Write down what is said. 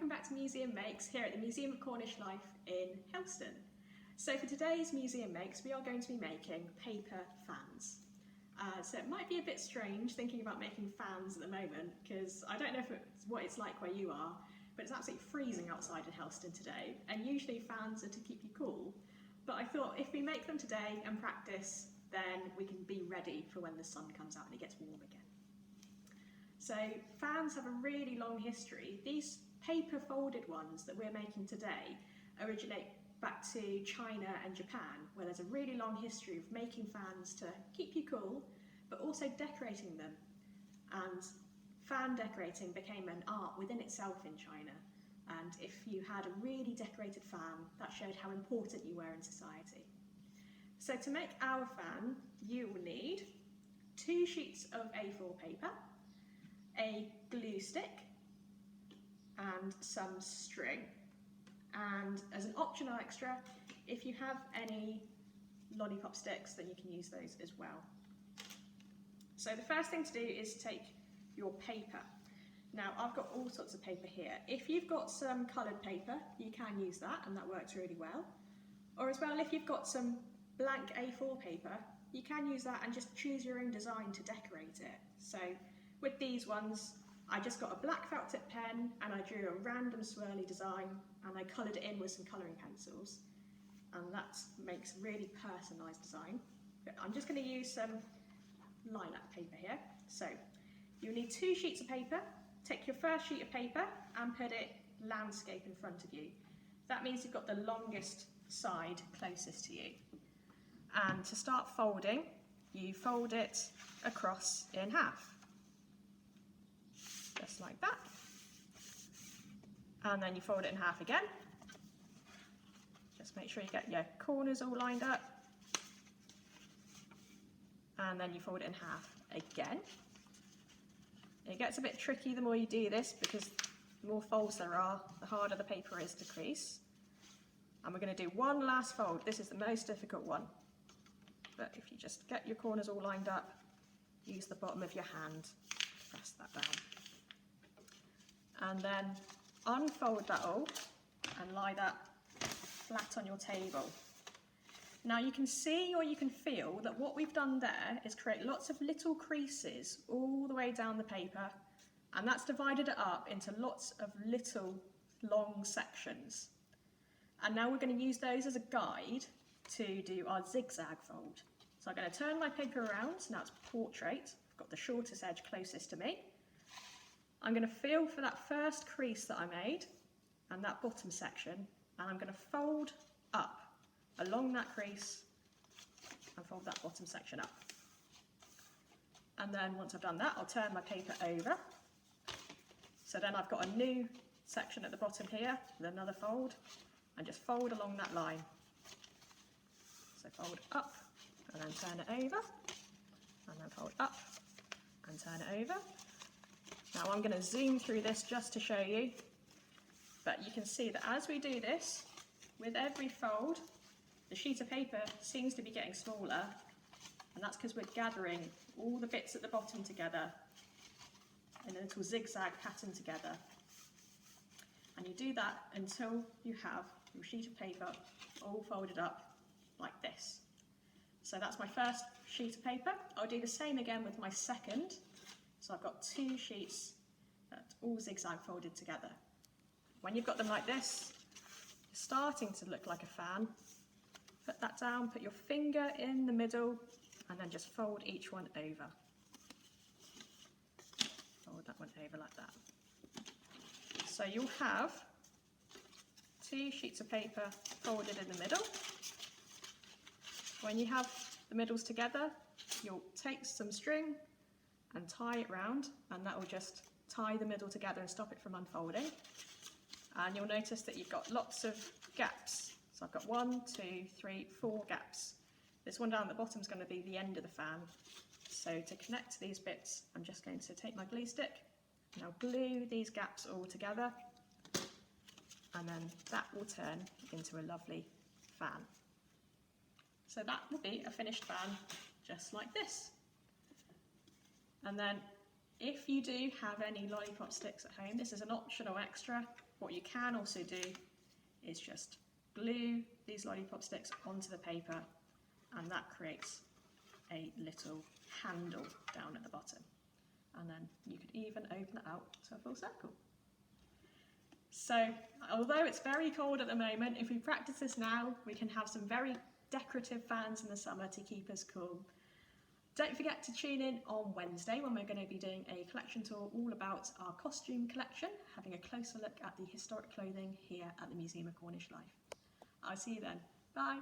welcome back to Museum Makes here at the Museum of Cornish Life in Helston. So for today's Museum Makes we are going to be making paper fans. So it might be a bit strange thinking about making fans at the moment because I don't know what it's like where you are, but it's absolutely freezing outside in Helston today, and usually fans are to keep you cool. But I thought if we make them today and practice, then we can be ready for when the sun comes out and it gets warm again. So fans have a really long history. These paper folded ones that we're making today originate back to China and Japan, where there's a really long history of making fans to keep you cool, but also decorating them. And fan decorating became an art within itself in China. And if you had a really decorated fan, that showed how important you were in society. So to make our fan, you will need 2 sheets of A4 paper, a glue stick and some string, and as an optional extra, if you have any lollipop sticks then you can use those as well. So the first thing to do is take your paper. Now I've got all sorts of paper here. If you've got some coloured paper you can use that and that works really well, or as well if you've got some blank A4 paper you can use that and just choose your own design to decorate it. So with these ones, I just got a black felt tip pen and I drew a random swirly design and I coloured it in with some colouring pencils, and that makes a really personalised design. But I'm just going to use some lilac paper here. So you'll need 2 sheets of paper. Take your first sheet of paper and put it landscape in front of you. That means you've got the longest side closest to you. And to start folding, you fold it across in half. Just like that, and then you fold it in half again. Just make sure you get your corners all lined up, and then you fold it in half again. It gets a bit tricky the more you do this because the more folds there are, the harder the paper is to crease. And we're going to do one last fold. This is the most difficult one, but if you just get your corners all lined up, use the bottom of your hand to press that down. And then unfold that all and lie that flat on your table. Now you can see or you can feel that what we've done there is create lots of little creases all the way down the paper, and that's divided it up into lots of little long sections. And now we're going to use those as a guide to do our zigzag fold. So I'm going to turn my paper around, so now it's portrait. I've got the shortest edge closest to me. I'm going to feel for that first crease that I made and that bottom section, and I'm going to fold up along that crease and fold that bottom section up. And then once I've done that, I'll turn my paper over. So then I've got a new section at the bottom here with another fold, and just fold along that line. So fold up and then turn it over, and then fold up and turn it over. Now I'm going to zoom through this just to show you, but you can see that as we do this, with every fold, the sheet of paper seems to be getting smaller, and that's because we're gathering all the bits at the bottom together in a little zigzag pattern together. And you do that until you have your sheet of paper all folded up like this. So that's my first sheet of paper. I'll do the same again with my second. So I've got 2 sheets that all zigzag folded together. When you've got them like this, it's starting to look like a fan. Put that down, put your finger in the middle, and then just fold each one over. Fold that one over like that. So you'll have 2 sheets of paper folded in the middle. When you have the middles together, you'll take some string and tie it round, and that will just tie the middle together and stop it from unfolding. And you'll notice that you've got lots of gaps. So I've got 1, 2, 3, 4 gaps. This one down at the bottom is going to be the end of the fan. So to connect these bits, I'm just going to take my glue stick and I'll glue these gaps all together, and then that will turn into a lovely fan. So that will be a finished fan just like this. And then if you do have any lollipop sticks at home, this is an optional extra. What you can also do is just glue these lollipop sticks onto the paper, and that creates a little handle down at the bottom. And then you could even open it out to a full circle. So, although it's very cold at the moment, if we practice this now, we can have some very decorative fans in the summer to keep us cool. Don't forget to tune in on Wednesday when we're going to be doing a collection tour all about our costume collection, having a closer look at the historic clothing here at the Museum of Cornish Life. I'll see you then. Bye.